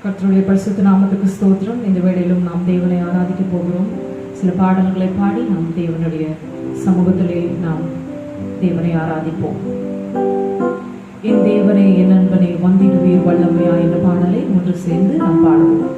கர்த்தருடைய பரிசுத்த நாமத்துக்கு ஸ்தோத்திரம். இந்த வேளையிலும் நாம் தேவனை ஆராதிக்க போகிறோம். சில பாடல்களை பாடி நாம் தேவனுடைய சமூகத்திலே நாம் தேவனை ஆராதிப்போம். என் தேவனே என் நண்பனே வந்திடுவீர் வல்லமையா என்ற பாடலை ஒன்று சேர்ந்து நாம் பாடுவோம்.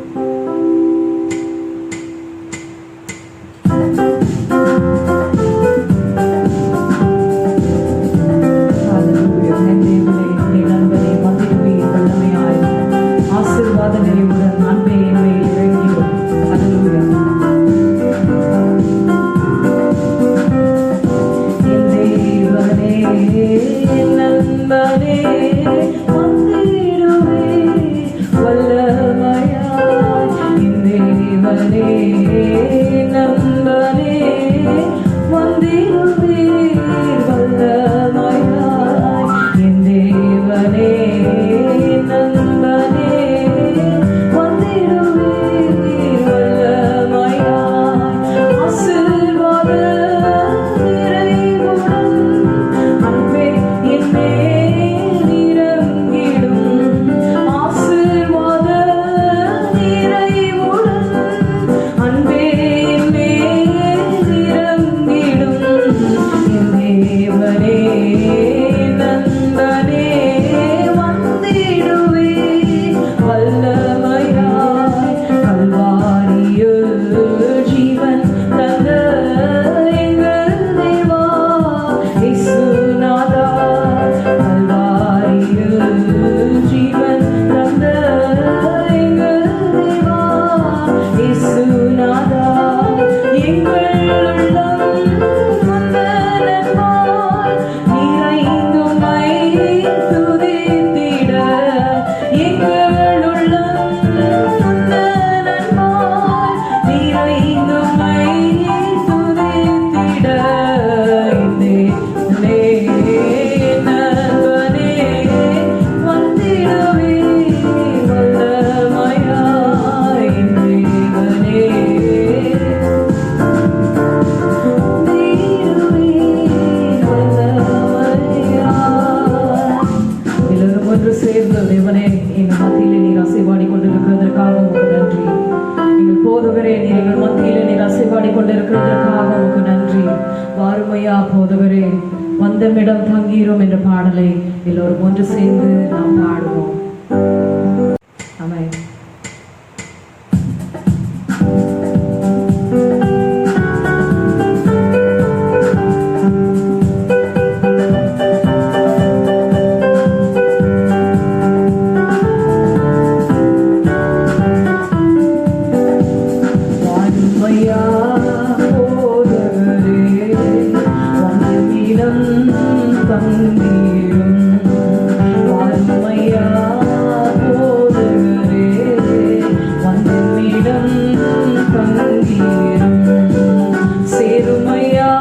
வந்தமிடம் தங்கீரோம் என்ற பாடலை எல்லோரும் ஒன்று சேர்ந்து நாம் பாடுவோம். ஆமென். சேருமையா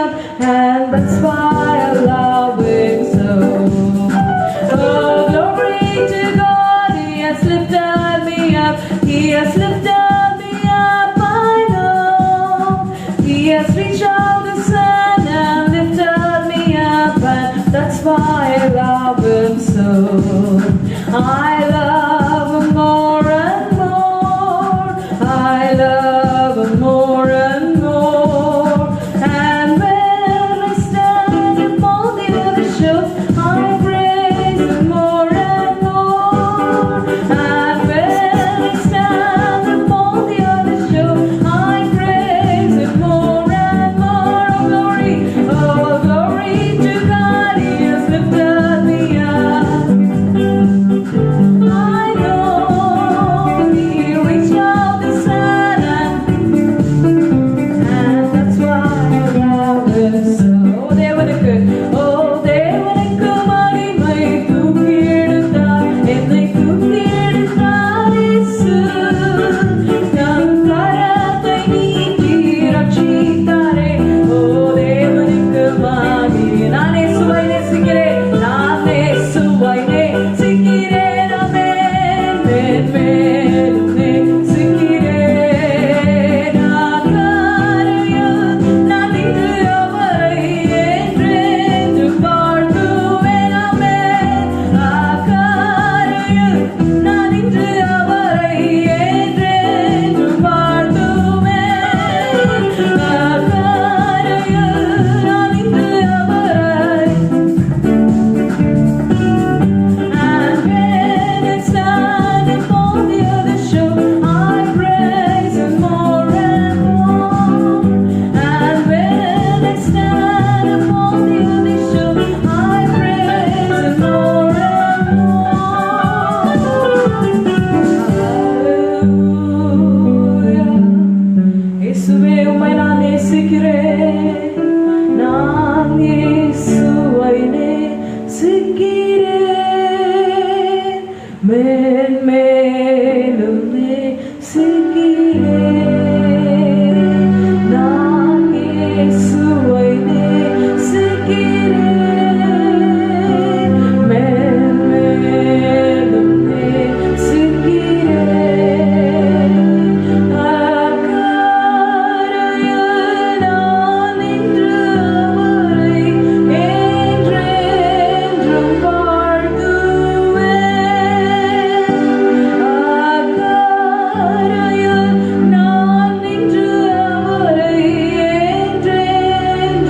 up, and that's why I love Him so. Oh, glory to God, He has lifted me up, He has lifted me up, I know. He has reached out the sun and lifted me up, and that's why I love Him so. I love Him more and more, I love Him more and more, and when I stand upon the other shore, I praise Him more and more, and when I stand upon the other shore, I praise Him more and more. Oh glory to God, He has lifted me up. I know He reached out the sun, and that's why I love Him so. தேவனுக்கு மகிமை தூக்கி எடுத்தார், என்னை தூக்கி எடுத்தார் இயேசு. தம் கரத்தை நீட்டி ரட்சித்தாரே. ஓ தேவனுக்கு மகிமை. நான் இயேசுவை நேசிக்கிறேன், நான் இயேசுவை நேசிக்கிறேன், ஆமென். மேன்மேலும் நேசிக்கிறேன். அக்கரையில் நான் நின்று அவரை என்றென்று வாழ்த்துவேன், ஆமென். அக்கரையில் நான் நின்று அவரை என்றென்று வாழ்த்துவேன். அக்கரையில் நான் நின்று அவரை. And when I stand upon the other shore, I praise Him more and more. And when I stand upon the other shore, I praise Him more and more. Hallelujah. இயேசுவே உம்மை நான் நேசிக்கிறேன், நான் இயேசுவை நேசிக்கிறேன், மேன்மேலும் நேசிக்கிறேன். நான் இயேசுவை நேசிக்கிறேன், மேன்மேலும் நேசிக்கிறேன். அக்கரையில் நான் நின்று அவரை என்றென்றும் வாழ்த்துவேன். அக்கரையில் நான் நின்று அவரை என்றென்றும்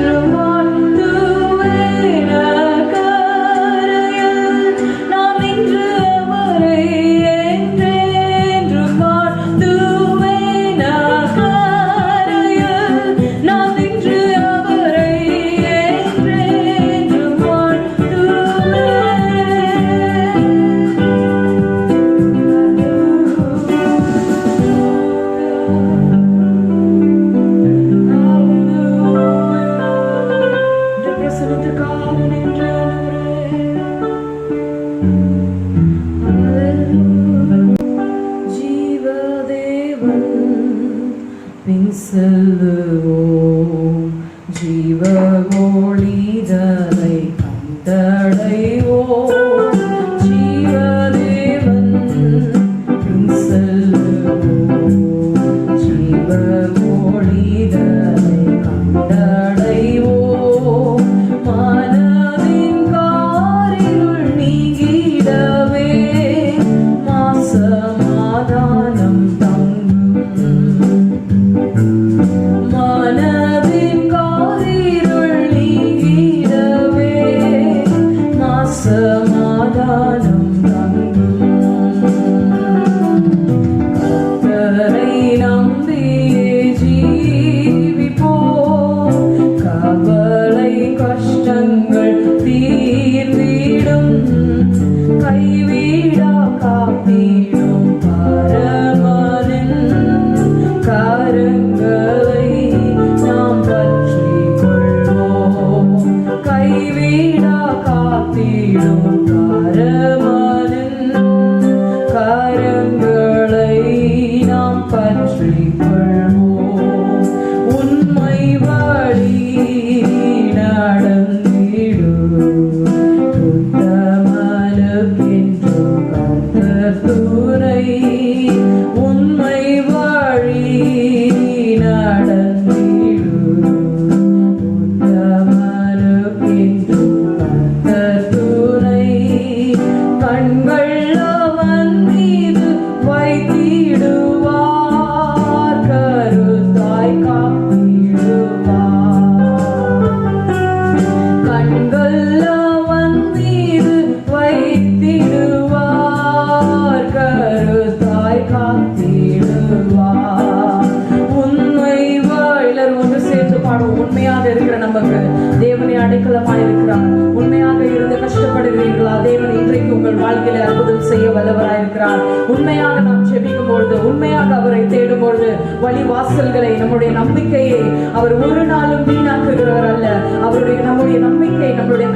அடைக்கலமாய் இருக்கிறார். உண்மையாக இருந்து கஷ்டப்படுகிறீர்களா? தேவன் இன்றைக்கு உங்கள் வாழ்க்கையில அற்புதம் செய்ய வல்லவராய் இருக்கிறார். உண்மையாக நாம் ஜெபிக்கும் பொழுது, உண்மையாக அவரை தேடும் பொழுது வழி வாசல்களை, நம்முடைய நம்பிக்கையை அவர் ஒரு நாளும் வீணாக்குகிறவர் அல்ல. அவருடைய நம்முடைய நம்பிக்கை, நம்முடைய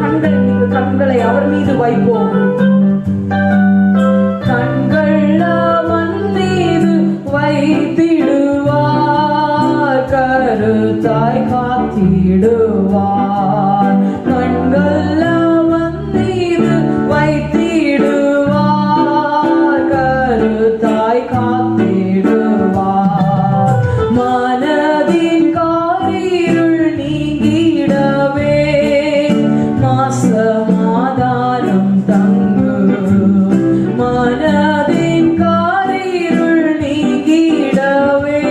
கண்களை அவர் மீது வைப்போம். கண்கள் அவன் மீது வைத்திடுவார், கருத்தாய் காத்திடுவார். கண்கள் அவன் மீது வைத்திடுவார், கருத்தாய் காத்திடுவார். மனதின் காரிருள் நீங்கிடவே மாசமாதாரம் தங்கு. மனதின் காரிருள் நீங்கிடவே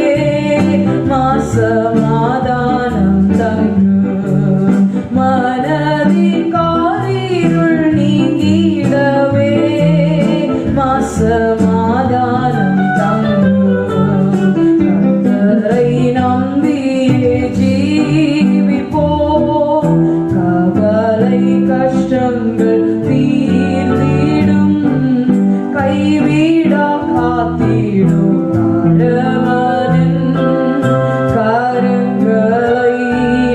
மாசமாதானம் தங்கு. மனதின் காரிருள் நீங்கிடவே மாசமாதானம் தங்கு. கர்த்தரை நம்பியே ஜீவிப்போம், கவலை கஷ்டங்கள் தீர்ந்திடும், கைவிடா காத்திடும் அரவனின் கரங்களை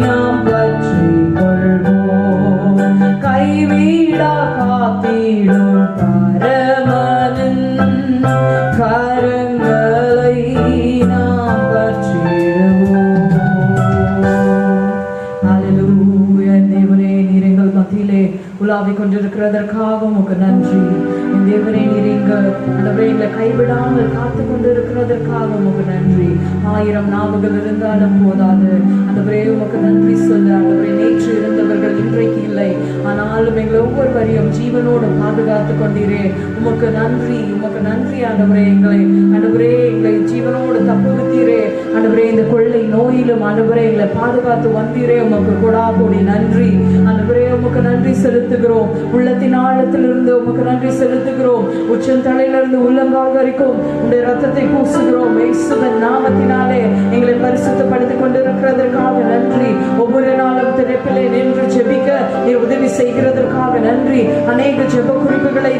நாம் பற்றிக் கொள்வோம். கைவிடா காத்திடும் அரவனின் கரங்களை நாம் பற்றிடுவோம். ஹல்லேலூயா. தேவனே, நீர் எங்கள் மத்தியிலே உலாவிக் கொண்டிருக்கிறதற்காக உமக்கு நன்றி. என் தேவனே, நீர் எங்களை கைவிடாமல் காத்து கொண்டிருக்கிறதற்காக உமக்கு நன்றி. 1000 நாவுகள் இருந்தாலும் போதாது. ஆண்டவரே, உமக்கு நன்றி சொல்ல. ஆண்டவரே, நேற்று இருந்தவர்கள் இன்றைக்கு இல்லை, ஆனாலும் எங்களை ஒவ்வொருவரையும் ஜீவனோடு பாதுகாத்து கொண்டீரே. உமக்கு நன்றி, உமக்கு நன்றி. ஆண்டவரே, எங்களை ஜீவனோடு தப்புவித்தீரே. ஆண்டவரே, இந்த கொள்ளை நோயிலும் ஆண்டவரே எங்களை பாதுகாத்து வந்தீரே. உமக்கு கொடா கோடி நன்றி. ஆண்டவரே, உமக்கு நன்றி செலுத்துகிறோம். உள்ளத்தின் ஆழத்திலிருந்து உமக்கு நன்றி செலுத்துகிறோம். உச்சம் தலையிலிருந்து உள்ளங்கால் வரைக்கும் உடைய ரத்தத்தை பூசுகிறோம். இயேசுவின் நாமத்தினாலே எங்களை பரிசுத்தப்படுத்திக் கொண்டிருக்கிறதற்காக நன்றி. ஒவ்வொரு நாளும் திரைப்பிலே நின்று ஜெபிக்க உதவி செய்கிறதற்காக நன்றி. அநேக ஜெப குறிப்புகளை,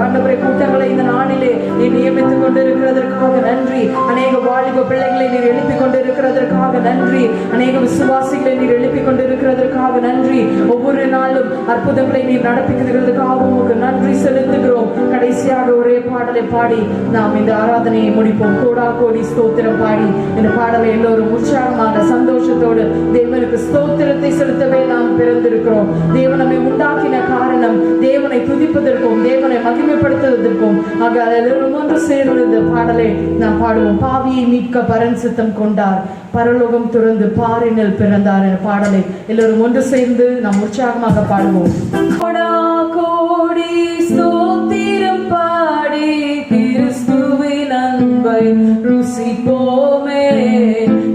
ஆண்டவரே கூட்டங்களை இந்த நாளிலே நீ நியமித்துக் கொண்டிருக்கிறதற்காக நன்றி. அநேக வாலிப பிள்ளைகளை நீர் எழுப்பிக் கொண்டிருக்கிறதற்காக நன்றி. அநேக விசுவாசிகளை நீர் எழுப்பிக் கொண்டிருக்கிறதற்காக நன்றி. ஒவ்வொரு நாளும் அற்புதங்களை நீர் நடப்பிக்கிறதுக்காக உமக்கு நன்றி செலுத்துகிறோம். கடைசியாக ஒரே பாடலை பாடி நாம் இந்த ஆராதனையை முடிப்போம். கோடா கோடி ஸ்தோத்திரம் பாடி இந்த பாடலை எல்லோரும் உற்சாகமான சந்தோஷத்தோடு தேவனுக்கு ஸ்தோத்திரத்தை செலுத்தவே நாம் பிறந்திருக்கிறோம். தேவன் நம்மை உண்டாக்கின காரணம் தேவனை துதிப்பதற்கும் தேவனை மகிமைப்படுத்துவதற்கும். ஆக எல்லோரும் ஒன்று சேர்ந்து இந்த பாடலை நாம் பாடுவோம். பாவியை மீட்க பரன் சித்தம் கொண்டார், பரலோகம் துறந்து பாரினில் பிறந்தார் என்ற பாடலை எல்லோரும் ஒன்று சேர்ந்து நாம் உற்சாகமாக பாடுவோம். கோடா கோடி ஸ்தோத்திரம் பாடி கிறிஸ்துவின் அன்பை ருசிப்போமே.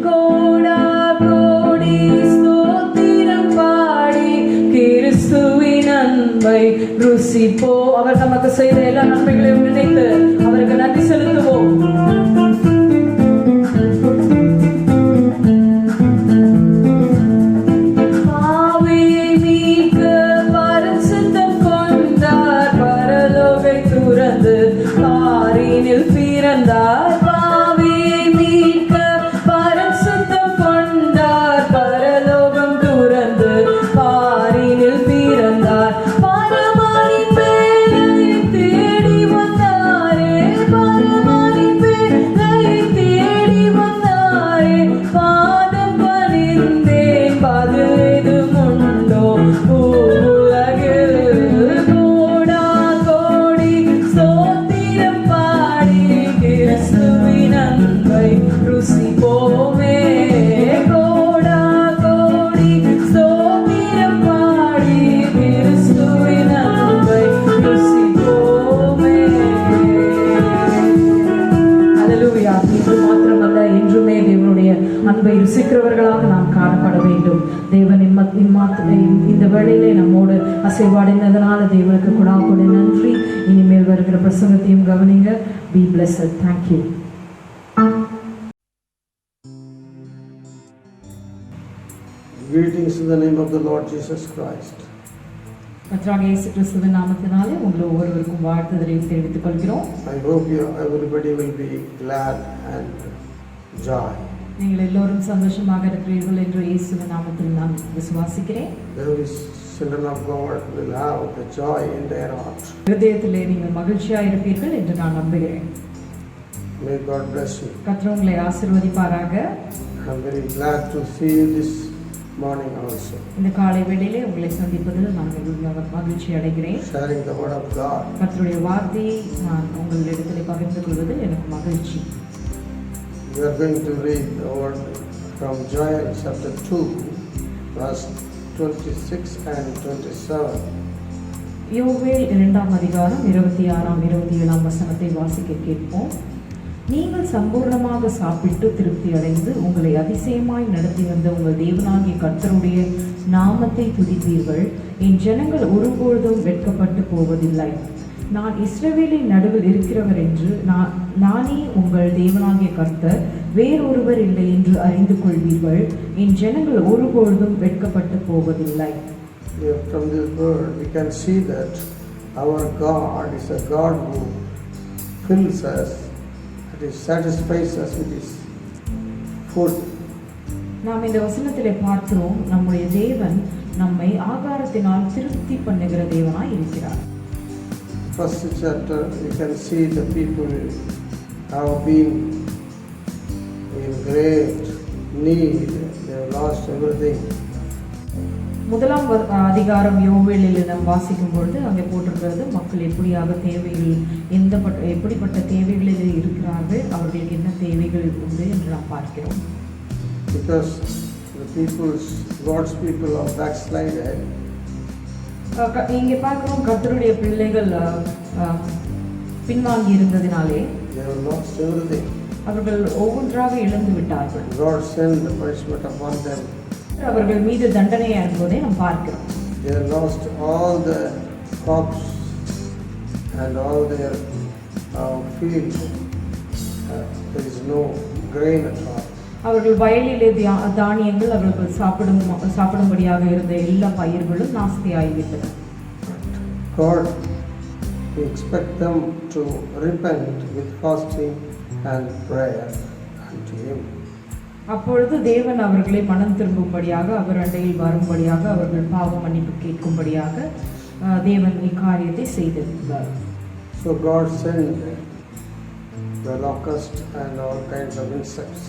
கோடா கோடி ஸ்தோத்திரம் பாடி கிறிஸ்துவின் அன்பை ருசிப்போ. அவர் நமக்கு செய்த எல்லா நன்மைகளையும் நினைத்து அவருக்கு நன்றி செலுத்துவோம். பிறந்தார், பாவியை மீட்க பரிசுத்தம் கொண்டார், பரலோகம் துறந்து பாரினில் பிறந்தார். பரமனின் பேரை தேடி வந்தாரே, பரமனின் பேரை தேடி வந்தாரே. பாதம் பணிந்தேன், பதில் ஏதும் உண்டோ உலகில். கோடா கோடி ஸ்தோத்திரம் பாடி கிறிஸ்துவின் அன்பை ருசிப்போமே. கோடா கோடி ஸ்தோத்திரம் பாடி கிறிஸ்துவின் அன்பை ருசிப்போமே. ஹல்லேலூயா. இன்று மாத்திரமல்ல, என்றுமே தேவனுடைய அன்பை ருசிக்கிறவர்களாக நாம் காணப்பட வேண்டும். தேவன் இந்த வேளையிலே நம்மோடு அசைவாடினதனால தேவனுக்கு கொடா கொடி நன்றி. இனிமேல் வருகிற பிரசங்கத்தையும் கவனிங்க. Be blessed. Thank you. Greetings in the name of the Lord Jesus Christ. கர்த்தராகிய இயேசு கிறிஸ்துவின் நாமத்தினாலே உங்கள் ஒவ்வொருவருக்கும் வாழ்த்துதலை தெரிவித்துக் கொள்கிறோம். I hope everybody will be glad and joy. நீங்கள் எல்லோரும் சந்தோஷமாக இருக்கிறீர்கள் என்று இயேசுவின் நாமத்தில் நான் விசுவாசிக்கிறேன். Every children of God will have the joy in their heart. இதயத்திலே நீங்கள் மகிழ்ச்சியாக இருப்பீர்கள் என்று நான் நம்புகிறேன். May God bless you. கர்த்தர் உங்களை ஆசீர்வதிப்பாராக. I am very glad to see you this morning also. இந்த காலை வேளையிலே உங்களை சந்திப்பதில் நான் மகிழ்ச்சி அடைகிறேன். Sharing the word of God. கர்த்தருடைய வார்த்தையை நான் உங்களிடத்தில் பகிர்ந்து கொள்வதில் எனக்கு மகிழ்ச்சி. We are going to read the word from Joel chapter 2, verse 26 and 27. யோவேல் 2ஆம் அதிகாரம் 26 27 வசனத்தை வாசிக்க கேட்போம். நீங்கள் சம்பூர்ணமாக சாப்பிட்டு திருப்தி அடைந்து உங்களை அதிசயமாய் நடத்தி வந்த உங்கள் தேவனாகிய கர்த்தருடைய நாமத்தை துதிப்பீர்கள். என் ஜனங்கள் ஒருபொழுதும் வெட்கப்பட்டு போவதில்லை. நான் இஸ்ரவேலின் நடுவில் இருக்கிறவர் என்று நானே உங்கள் தேவனாகிய கர்த்தர், வேறொருவர் இல்லை என்று அறிந்து கொள்வீர்கள். என் ஜனங்கள் ஒருபொழுதும் வெட்கப்பட்டு போவதில்லை. From this word we can see that our God is a God who fills us, that is satisfies us with His food. நாம் இந்த வசனத்திலே பார்க்கிறோம், நம்முடைய தேவன் நம்மை ஆகாரத்தினால் திருப்தி பண்ணுகிற தேவனாய் இருக்கிறார். First chapter you can see the people have been in great need, they have lost everything. முதலாம் அதிகாரம் யோவேலில் நாம் வாசிக்கும் பொழுது அங்கே போட்டிருக்கிறது, மக்கள் எப்படியாக தேவைகள் எப்படிப்பட்ட தேவைகளில் இருக்கிறார்கள், அவர்களுக்கு என்ன தேவைகள் உண்டு என்று நாம் பார்க்கிறோம். Because the God's people are backslided. இங்கே பார்க்கிறோம், கர்த்தருடைய பிள்ளைகள் பின்வாங்கி இருந்ததினாலே they have lost everything. அவர்கள் ஒவ்வொன்றாக இழந்து விட்டார்கள். God sent the punishment upon them. அவர்கள் மீது தண்டனையை அனுப்புவதை நாம் பார்க்கிறோம். They have lost all the crops and all their fields. There is no grain at all. அவர்கள் வயலிலே தானியங்கள் அவர்கள் சாப்பிடும்படியாக இருந்த எல்லா பயிர்களும் நாஸ்தியாகிவிட்டன. God, we expect them to repent with fasting and prayer unto Him. அப்பொழுது தேவன் அவர்களை மனம் திரும்பும்படியாக, அவர் அண்டையில் வரும்படியாக, அவர்கள் பாவ மன்னிப்பு கேட்கும்படியாக தேவன் இக்காரியத்தை செய்திருந்தார். So God sent the locust and all kinds of insects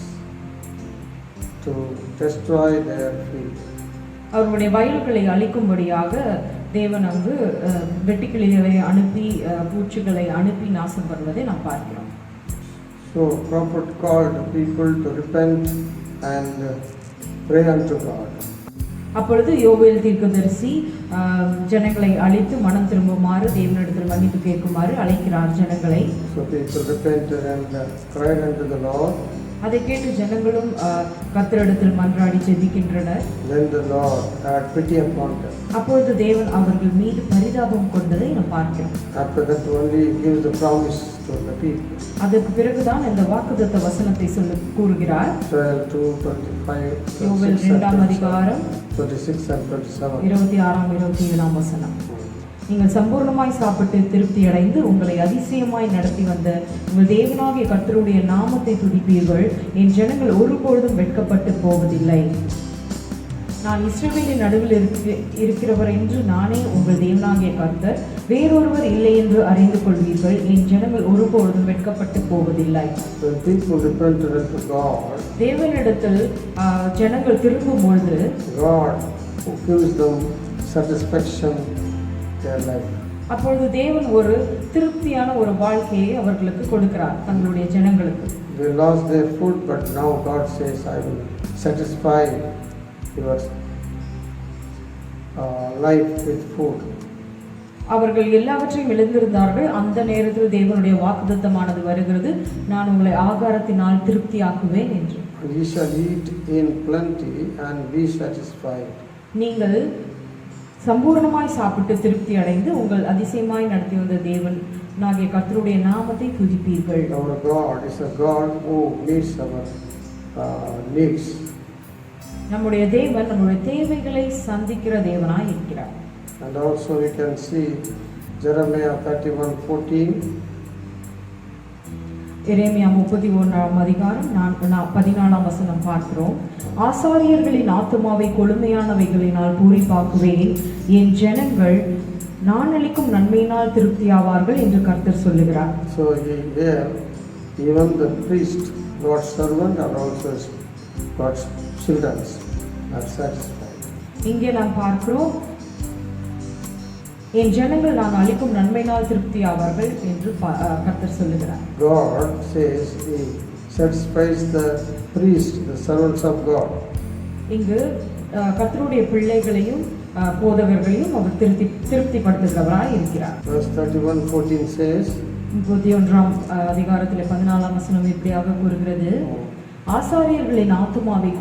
to destroy their field. அவர்களுடைய வயல்களை அழிக்கும்படியாக தேவன் அங்கு வெட்டுக்கிளிகளை அனுப்பி பூச்சிகளை அனுப்பி நாசம் பண்ணுவதை நாம் பார்க்கிறோம். So prophet called people to repent and pray unto God. அப்பொழுது யோவேல் தீர்க்கதரிசி ஜனங்களை அழைத்து மனம் திரும்புமாறு, தேவனிடத்தில் மன்னிப்பு கேட்குமாறு அழைக்கிறார் ஜனங்களை. So people repented and cried unto the Lord. அதை கேட்டு ஜனங்களும் கர்த்தரிடத்தில் மன்றாடி ஜெபிக்கின்றனர். Then the Lord had pity upon them. அப்பொழுது தேவன் அவர்கள் மீது பரிதாபம் கொண்டதை நாம் பார்க்கிறோம். After that only He gives the promise to the people. அதற்கு பிறகுதான் இந்த வாக்குத்தத்த வசனத்தை கூறுகிறார். Joel 2:25. யோவேல் 2ஆம் அதிகாரம் 26 and 27. 26 27 வசனம். நீங்கள் சம்பூர்ணமாய் சாப்பிட்டு திருப்தி அடைந்து உங்களை அதிசயமாய் நடத்தி வந்த உங்கள் தேவனாகிய கர்த்தருடைய நாமத்தை துதிப்பீர்கள். என் ஜனங்கள் ஒருபொழுதும் வெட்கப்பட்டு போவதில்லை. நான் இஸ்ரவேலின் நடுவில் இருக்கிறவர் என்று நானே உங்கள் தேவனாகிய கர்த்தர், வேறொருவர் இல்லை என்று அறிந்து கொள்வீர்கள். என் ஜனங்கள் ஒருபொழுதும் வெட்கப்பட்டு போவதில்லை. தேவனிடத்தில் ஜனங்கள் திரும்பும் பொழுது God gives them satisfaction their life. அப்பொழுது தேவன் ஒரு திருப்தியான ஒரு வாழ்க்கையை அவர்களுக்கு கொடுக்கிறார் தங்களுடைய ஜனங்களுக்கு. They lost their food, but now God says, I will satisfy your life with food. அவர்கள் எல்லாவற்றையும் இழந்திருந்தார்கள். அந்த நேரத்தில் தேவனுடைய வாக்குத்தத்தமானது வருகிறது, நான் உங்களை ஆகாரத்தினால் திருப்தியாக்குவேன் என்று. You shall eat in plenty and be satisfied. நீங்கள் சம்பூர்ணமாய் சாப்பிட்டு திருப்தி அடைந்து உங்கள் அதிசயமாய் நடத்தி வந்த தேவன் நாகிய கர்த்தருடைய நாமத்தை துதிப்பீர்கள். Our God is a God who meets our needs. நம்முடைய தேவன் நம்முடைய தேவைகளை சந்திக்கிற தேவனாய் இருக்கிறார். And also we can see Jeremiah 31:14. எரேமியா 31ஆம் அதிகாரம் 14ஆம் வசனம் பார்க்கிறோம். ஆசாரியர்களின் ஆத்துமாவை கொழுமையானவைகளினால் பூரிப்பாக்குவேன், என் ஜனங்கள் நான் அளிக்கும் நன்மையினால் திருப்தியாவார்கள் என்று கர்த்தர் சொல்லுகிறார். So here even the priest, God's servant, and also God's children are satisfied. இங்கே நாம் பார்க்கிறோம், என் ஜனங்கள் நான் அளிக்கும் நன்மையினால் திருப்தியாவார்கள் என்று கர்த்தர் சொல்லுகிறார். God says He satisfies the priest, the servants of God. இங்கு கர்த்தருடைய பிள்ளைகளையும் போதகர்களையும் அவர் திருப்திப்படுத்துகிறவராய் இருக்கிறார். Verse 31:14 says, 31ஆம் அதிகாரத்தில் 14ஆம் வசனம் இப்படியாக கூறுகிறது, ஆசாரியர்களின் ஆத்துமாவை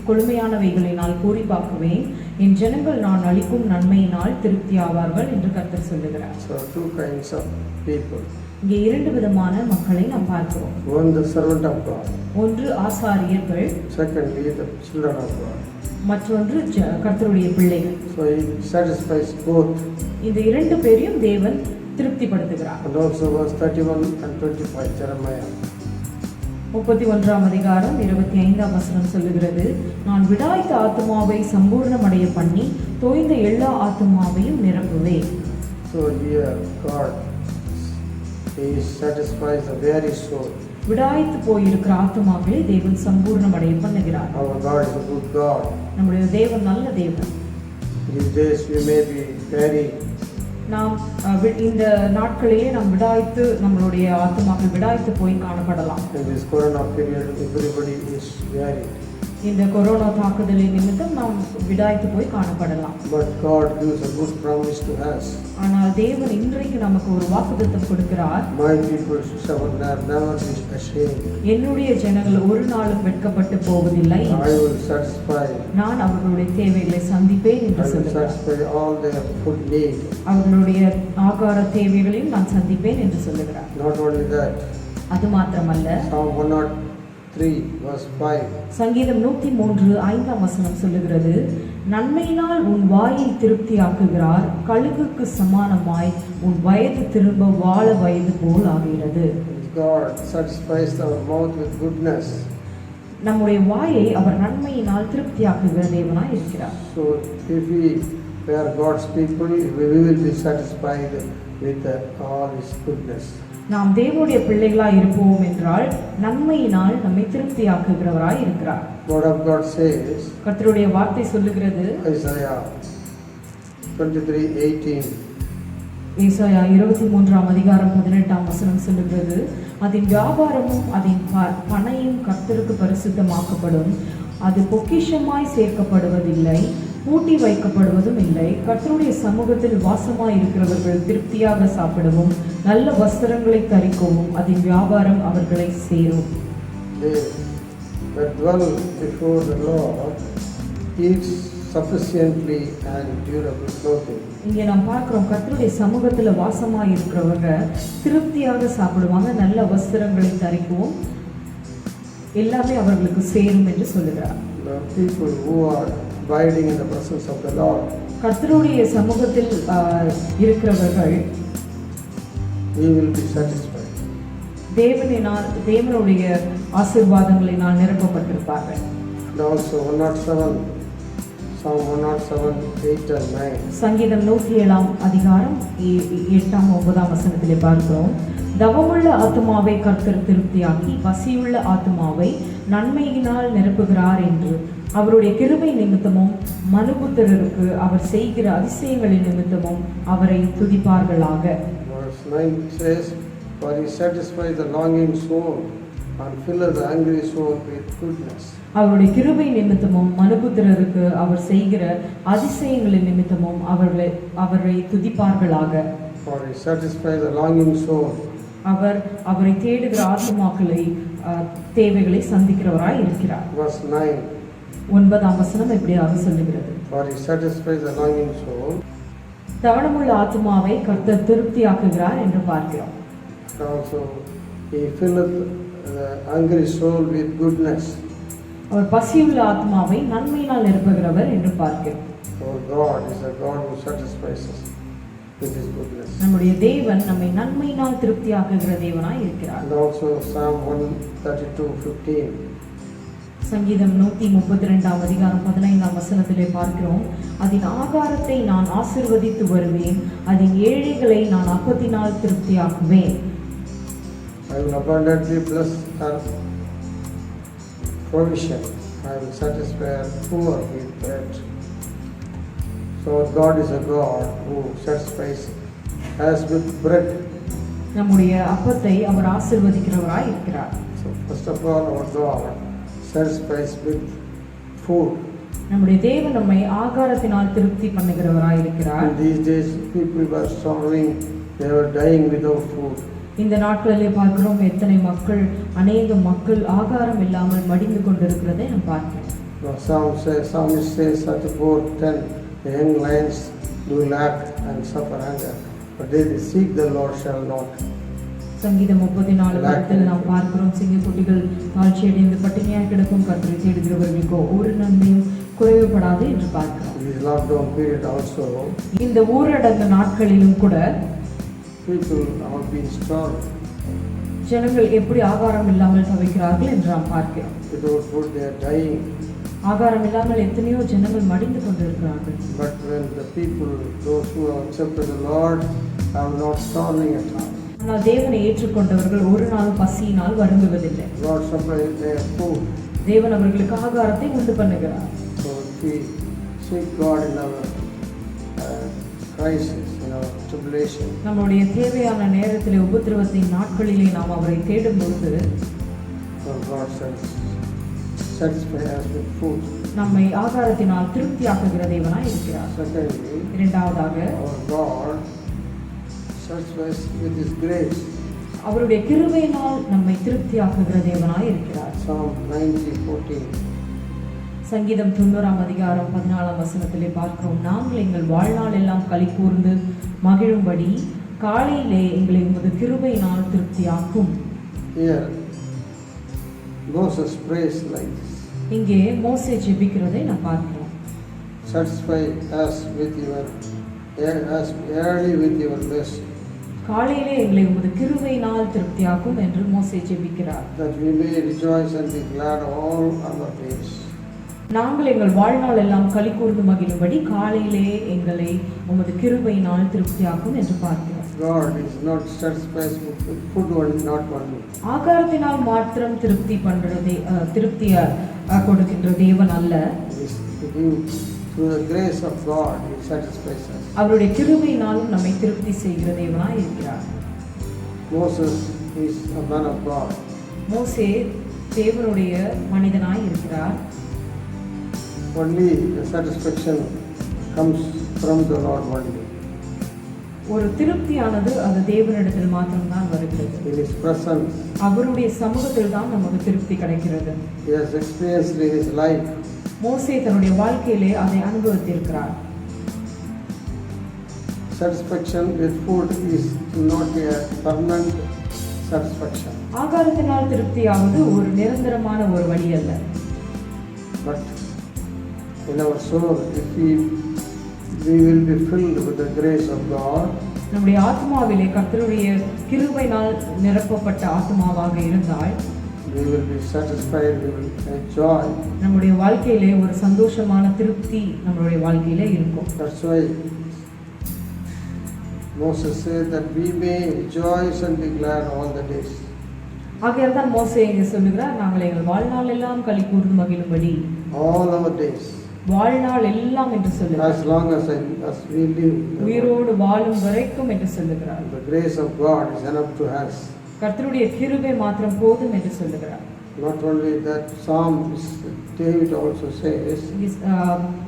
கொழுமையானவைகளினால் பூரிப்பாக்குவேன், என் ஜனங்கள் நான் அளிக்கும் நன்மையினால் திருப்தியாவார்கள் என்று கர்த்தர் சொல்லுகிறார். So two kinds of people. இங்கே இரண்டு விதமான மக்களை நாம் பார்க்கிறோம். One, the servant of God. ஒன்று ஆசாரியர்கள், Secondly, the children of God. மற்றொன்று கர்த்தருடைய பிள்ளைகள். So He satisfies both. இந்த இரண்டு பேரையும் தேவன் திருப்திப்படுத்துகிறார். And also verse 31 and 25 Jeremiah. 31ஆம் அதிகாரம் 25ஆம் வசனம் சொல்லுகிறது, நான் விடாய்த்த ஆத்துமாவை சம்பூர்ணமடைய பண்ணி தோய்ந்த எல்லா ஆத்துமாவையும் நிரப்புவேன். So here God, He satisfies the very soul. விடாய்த்து போயிருக்கிற ஆத்துமாக்களை தேவன் சம்பூர்ணமடைய பண்ணுகிறார். Our God is a good God. நம்முடைய தேவன் நல்ல தேவன். These days we may be very. நாம் இந்த நாட்களிலே நாம் விடாய்த்து நம்மளுடைய ஆத்துமாக்கள் விடாய்த்து போய் காணப்படலாம். In this corona period, everybody is very. இந்த கொரோனா தாக்குதலின் நிமித்தம் நாம் விடாய்த்து போய் காணப்படலாம். But God gives a good promise to us. ஆனால் தேவன் இன்றைக்கு நமக்கு ஒரு வாக்குத்தத்தம் கொடுக்கிறார். My people shall never be ashamed. என்னுடைய ஜனங்கள் ஒரு நாளும் வெட்கப்பட்டு போவதில்லை. I will satisfy. நான் அவர்களுடைய தேவைகளை சந்திப்பேன் என்று சொல்லுகிறார். satisfy all their food need. அவர்களுடைய ஆகார தேவைகளையும் நான் சந்திப்பேன் என்று சொல்லுகிறார். Not only that. அது மாத்திரமல்ல, Psalm 103 verse 5. சங்கீதம் 103:5ஆம் வசனம் சொல்லுகிறது, நன்மையினால் உன் வாயை திருப்தியாக்குகிறார், கழுகுக்கு சமானமாய் உன் வயது திரும்ப வாழ வயது போல் ஆகிறது. God satisfies our mouth with goodness. நம்முடைய வாயை அவர் நன்மையினால் திருப்தியாக்குகிற தேவனாய் இருக்கிறார். So if we are God's people, we will be satisfied with all His goodness. நாம் தேவனுடைய பிள்ளைகளாய் இருப்போம் என்றால் நன்மையினால் நம்மை திருப்தியாக்குகிறவராய் இருக்கிறார். Word of God says, கர்த்தருடைய வார்த்தை சொல்லுகிறது, Isaiah 23:18. ஏசாயா 23ஆம் அதிகாரம் 18ஆம் வசனம் சொல்லுகிறது, அதன் வியாபாரமும் அதன் பணையும் கர்த்தருக்கு பரிசுத்தமாக்கப்படும், அது பொக்கிஷமாய் சேர்க்கப்படுவதில்லை, பூட்டி வைக்கப்படுவதும் இல்லை. கர்த்தருடைய சமூகத்தில் வாசமாய் இருக்கிறவர்கள் திருப்தியாக சாப்பிடவும் நல்ல வஸ்திரங்களை தரிக்கவும் அதன் வியாபாரம் அவர்களை சேரும். They that dwell before the Lord eats sufficiently and durable clothing. இங்கே நாம் பார்க்கிறோம், கர்த்தருடைய சமூகத்தில் வாசமாய் இருக்கிறவங்க திருப்தியாக சாப்பிடுவாங்க, நல்ல வஸ்திரங்களை தரிக்கவும் எல்லாமே அவர்களுக்கு சேரும் என்று சொல்லுகிறார். The people who are abiding in the presence of the Lord, கர்த்தருடைய சமூகத்தில் இருக்கிறவர்கள் we will be satisfied. தேவனுடைய ஆசீர்வாதங்களினால் நிரப்பப்பட்டிருப்பார்கள். And also 107, Psalm 107:8 and 9. சங்கீதம் 107ஆம் அதிகாரம் 8ஆம் 9ஆம் வசனத்திலே பார்க்கிறோம், தவமுள்ள ஆத்துமாவை கர்த்தர் திருப்தியாக்கி பசியுள்ள ஆத்துமாவை நன்மையினால் நிரப்புகிறார் என்று அவருடைய கிருபை நிமித்தமும் மனுபுத்திரருக்கு அவர் செய்கிற அதிசயங்களின் நிமித்தமும் அவரை துதிப்பார்களாக. Verse 9 says, for He satisfies the longing soul and filleth the hungry soul with goodness. அவருடைய கிருபை நிமித்தமும் மனுபுத்திரருக்கு அவர் செய்கிற அதிசயங்களின் நிமித்தமும் அவரை துதிப்பார்களாக. For He satisfies the longing soul. அவரை தேடுகிற ஆத்துமாக்களை தேவைகளை சந்திக்கிறவராய் இருக்கிறார். Verse 9. 9ஆம் வசனம் இப்படியாக சொல்லுகிறது, For He satisfies the longing soul. தவணமுள்ள ஆத்துமாவை கர்த்தர் திருப்தியாக்குகிறார் என்று பார்க்கிறோம். Also He filleth the hungry soul with goodness. அவர் பசியுள்ள ஆத்மாவை நன்மையினால் நிரப்புகிறவர் என்று பார்க்கிறோம். Our God is a God who satisfies us with His goodness. நம்முடைய தேவன் நம்மை நன்மையினால் திருப்தியாக்குகிற தேவனாய் இருக்கிறார். And also Psalm 132:15. சங்கீதம் 132 அதிகாரம் 15 வசனத்திலே பார்க்கிறோம், அதன் ஆகாரத்தை நான் ஆசீர்வதித்து வருவேன், அதன் ஏழைகளை நான் அப்பத்தினால் திருப்தியாக்குவேன். I will abundantly bless her provision. I will satisfy her poor with bread. So our God is a God who satisfies us with bread. நம்முடைய அப்பத்தை அவர் ஆசீர்வதிக்கிறவராய் இருக்கிறார். So first of all, our God satisfies with food. நம்முடைய தேவன் நம்மை ஆகாரத்தினால் திருப்தி பண்ணுகிறவராய் இருக்கிறார். In these days, people were starving; they were dying without food. இந்த நாட்களிலே பார்க்கிறோம், எத்தனை மக்கள், அநேக மக்கள் ஆகாரம் இல்லாமல் மடிந்து கொண்டிருக்கிறதை நாம் பார்க்கிறோம். Psalmist says, 34:10, the young lions do lack and suffer hunger, but they that seek the Lord shall not. சங்கீதம் 34 நாம் பார்க்கிறோம், சிங்கக்குட்டிகள் தாழ்ச்சியடைந்து பட்டினியாக கிடக்கும், கர்த்தரை தேடுகிறவர்களுக்கோ ஒரு நன்மையும் குறைவுபடாது என்று பார்க்கிறோம். In this lockdown period also, இந்த ஊரடங்கு நாட்களிலும் கூட people have been starved. ஜனங்கள் எப்படி ஆகாரம் இல்லாமல் தவிக்கிறார்கள் என்று நாம் பார்க்கிறோம். Without food they are dying. ஆகாரம் இல்லாமல் எத்தனையோ ஜனங்கள் மடிந்து கொண்டிருக்கிறார்கள். But when the people, those who have accepted the Lord, are not starving at all. ஆனால் தேவனை ஏற்றுக்கொண்டவர்கள் ஒரு நாள் பசியினால் வருந்துவதில்லை. Lord supplies their food. தேவன் அவர்களுக்கு ஆகாரத்தை உண்டு பண்ணுகிறார். So if we seek God in our crisis, in our tribulation, நம்முடைய தேவையான நேரத்திலே, உபத்திரவத்தின் நாட்களிலே நாம் அவரை தேடும்போது so God satisfies us with food. நம்மை ஆகாரத்தினால் திருப்தியாக்குகிற தேவனாய் இருக்கிறார். Secondly, இரண்டாவதாக our God satisfies with His grace. அவருடைய கிருபையினால் நம்மை திருப்தியாக்குகிற தேவனாய் இருக்கிறார். Psalm 90:14. சங்கீதம் 90 அதிகாரம் 14 வசனத்திலே பார்க்கிறோம், நாங்கள் எங்கள் வாழ்நாள் எல்லாம் களி கூர்ந்து மகிழும்படி காலையிலே எங்களை உமது கிருபையினால் திருப்தியாக்கும். Here Moses prays like this. இங்கே மோசே ஜெபிக்கிறதை நாம் பார்க்கிறோம். Satisfy us with your us early with your mercy, காலையிலே எங்களை உமது கிருபையினால் திருப்தியாக்கும் என்று மோசே ஜெபிக்கிறார். that we may rejoice and be glad all our days. நாங்கள் எங்கள் வாழ்நாள் எல்லாம் களி கூர்ந்து மகிழும்படி காலையிலே எங்களை உமது கிருபையினால் திருப்தியாக்கும் என்று பார்க்கிறோம். God is not satisfied with food only, not only. ஆகாரத்தினால் மாத்திரம் திருப்தி பண்றதே திருப்திய கொடுக்கின்ற தேவன் அல்ல. Through the grace of God, He satisfies us. அவருடைய கிருபையினாலும் நம்மை திருப்தி செய்கிற தேவனாய் இருக்கிறார். Moses is a man of God. மோசே தேவனுடைய மனிதனாய் இருக்கிறார். Only the satisfaction comes from the Lord only. ஒரு திருப்தியானது அது தேவனிடத்தில் மாத்திரம்தான் வருகிறது. In His presence, அவருடைய சமூகத்தில் தான் நமக்கு திருப்தி கிடைக்கிறது. He has experienced in his life. மோசே தன்னுடைய வாழ்க்கையிலே அதை அனுபவித்திருக்கிறார். Satisfaction with food is not a permanent satisfaction. ஆகாரத்தினால் திருப்தியாவது ஒரு நிரந்தரமான ஒரு வழி அல்ல. But in our soul, if we will be filled with the grace of God, நம்முடைய ஆத்மாவிலே கர்த்தருடைய கிருபையினால் நிரப்பப்பட்ட ஆத்மாவாக இருந்தால் we will be satisfied, we will enjoy. நம்முடைய வாழ்க்கையிலே ஒரு சந்தோஷமான திருப்தி நம்மளுடைய வாழ்க்கையிலே இருக்கும். That's why Moses said that we may rejoice and be glad all the days. ஆகையால் தான் மோசே இங்கே சொல்லுகிறார், நாங்கள் எங்கள் வாழ்நாள் எல்லாம் களி கூர்ந்து மகிழும்படி. All our days. வாழ்நாள் எல்லாம் என்று சொல்லுகிறார். As long as we live. உயிரோடு வாழும் வரைக்கும் என்று சொல்லுகிறார். The grace of God is enough to us. கர்த்தருடைய கிருபை மாத்திரம் போதும் என்று சொல்லுகிறார். Not only that, David also says.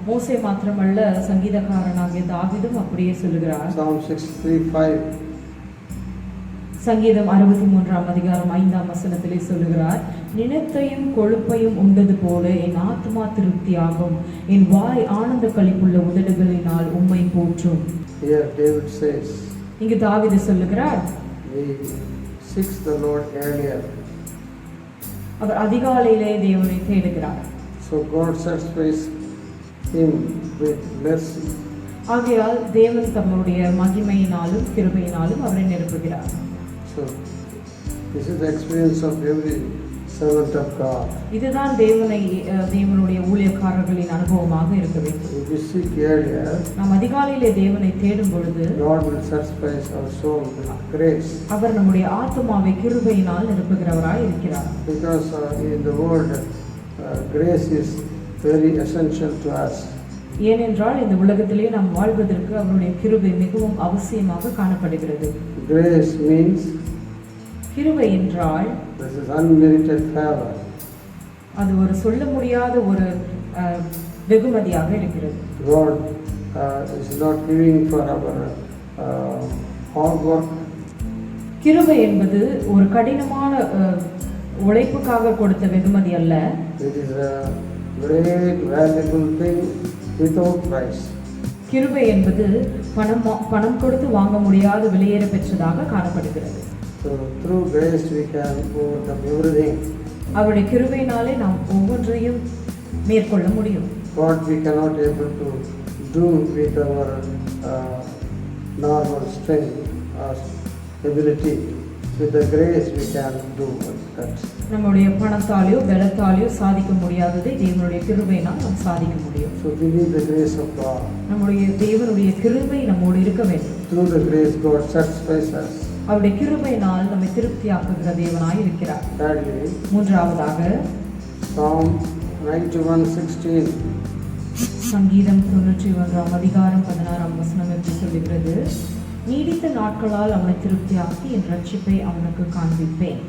மோசே மாத்திரமல்ல, சங்கீதக்காரனாகிய தாவீதும் அப்படியே சொல்லுகிறார். Psalm 63:5. சங்கீதம் 63 அதிகாரம் 5 வசனத்திலே சொல்லுகிறார், நினைத்தையும் கொழுப்பையும் உண்டது போல என் ஆத்மா திருப்தியாகும், என் வாய் ஆனந்த களிப்புள்ள உதடுகளினால் உம்மை போற்றும். Here David says, இங்கு தாவீது சொல்லுகிறார், he seeks the Lord earlier. அவர் அதிகாலையிலே தேவனை தேடுகிறார். So God satisfies him with mercy. ஆகையால் தேவன் தம்முடைய மகிமையினாலும் கிருபையினாலும் அவரை நிரப்புகிறார். So this is the experience of every servant of God. இதுதான் தேவனுடைய ஊழியக்காரர்களின் அனுபவமாக இருக்க வேண்டும். If we seek earlier, நாம் அதிகாலையிலே தேவனை தேடும் பொழுது God will satisfy our soul with grace. அவர் நம்முடைய ஆத்துமாவை கிருபையினால் நிரப்புகிறவராய் இருக்கிறார். Because in the world, grace is very essential to us. ஏனென்றால் இந்த உலகத்திலே நாம் வாழ்வதற்கு அவருடைய கிருபை மிகவும் அவசியமாக காணப்படுகிறது. Grace means கிருபை என்றால் this is unmerited favor. அது ஒரு சொல்ல முடியாத ஒரு வெகுமதியாக இருக்கிறது. God is not giving for our hard work. கிருபை என்பது ஒரு கடினமான உழைப்புக்காக கொடுத்த வெகுமதி அல்ல. It is a great valuable thing without price. கிருபை என்பது பணம் கொடுத்து வாங்க முடியாத விலையேற பெற்றதாக காணப்படுகிறது. So through grace we can overcome everything. அவருடைய கிருபையினாலே நாம் ஒவ்வொன்றையும் மேற்கொள்ள முடியும். What we cannot able to do with our normal strength or ability, with the grace we can do that. நம்முடைய பணத்தாலேயோ பலத்தாலேயோ சாதிக்க முடியாததை தேவனுடைய கிருபையினால் நாம் சாதிக்க முடியும். So we need the grace of God. நம்முடைய தேவனுடைய கிருபை நம்மோடு இருக்க வேண்டும். Through the grace God satisfies us. அவருடைய கிருபையினால் நம்மை திருப்தியாக்குகிற தேவனாய் இருக்கிறார். Thirdly, மூன்றாவதாக Psalm 91:16. சங்கீதம் 91 அதிகாரம் 16 வசனம் என்று சொல்லுகிறது, நீடித்த நாட்களால் அவனை திருப்தியாக்கி என் ரட்சிப்பை அவனுக்கு காண்பிப்பேன்.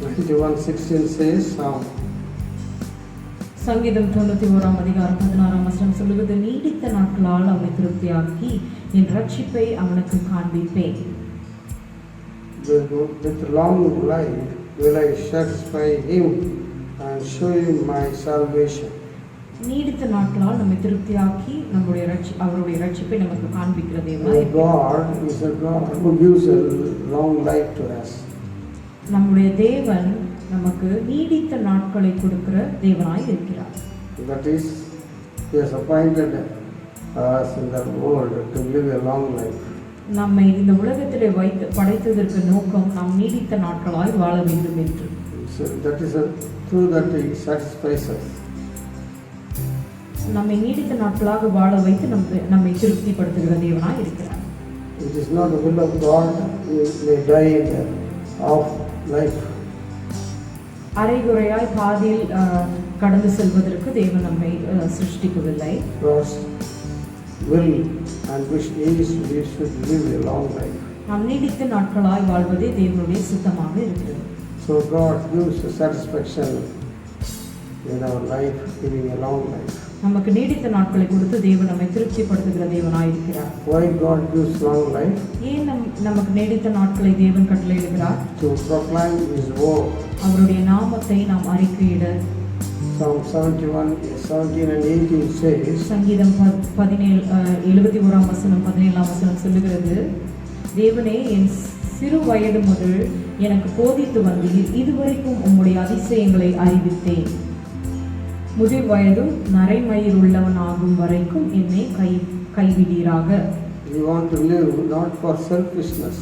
91:16 says, சங்கீதம் 91 அதிகாரம் 16 வசனம் சொல்லுவது, நீடித்த நாட்களால் அவனை திருப்தியாக்கி என் ரட்சிப்பை அவனுக்கு காண்பிப்பேன். with long life will I satisfy him and show him my salvation. நீடித்த நாட்களால் நம்மை திருப்தியாக்கி அவருடைய ரட்சிப்பை நமக்கு காண்பிக்கிற தேவனாய் God is a God who gives a long life to us. நம்முடைய தேவன் நமக்கு நீடித்த நாட்களை கொடுக்கிற தேவனாய் இருக்கிறார். That is, he has appointed us in the world to live a long life. நம்மை இந்த உலகத்திலே படைத்ததற்கு நோக்கம் நாம் நீடித்த நாட்களாய் வாழ வேண்டும் என்று. So that is through that he satisfies us. நம்மை நீடித்த நாட்களாக வாழ வைத்து நம்மை திருப்திப்படுத்துகிற தேவனாய் இருக்கிறார். It is not the will of God we may die in the off life. அரைகுறையாய் பாதியில் கடந்து செல்வதற்கு தேவன் நம்மை சிருஷ்டிக்கவில்லை. God's will and wish is we should live a long life. நாம் நீடித்த நாட்களாய் வாழ்வதே தேவனுடைய சித்தமாக இருக்கிறது. So God gives a satisfaction in our life, giving a long life. நமக்கு நீடித்த நாட்களை கொடுத்து தேவன் நம்மை திருப்திப்படுத்துகிற தேவனாய் இருக்கிறார். Why God gives long life? ஏன் நமக்கு நீடித்த நாட்களை தேவன் கட்டளையிடுகிறார்? To proclaim His word. அவருடைய நாமத்தை நாம் அறிக்கையிட. Psalm 17 and 18 says, சங்கீதம் 71 வசனம் 17 வசனம் சொல்லுகிறது, தேவனே என் சிறு வயது முதல் எனக்கு போதித்து வந்தீர், இதுவரைக்கும் உம்முடைய அதிசயங்களை அறிவித்தேன். முதிர் வயதும் நரைமயிர் உள்ளவனாகும் வரைக்கும் என்னை கைவிடீராக. We want to live not for selfishness.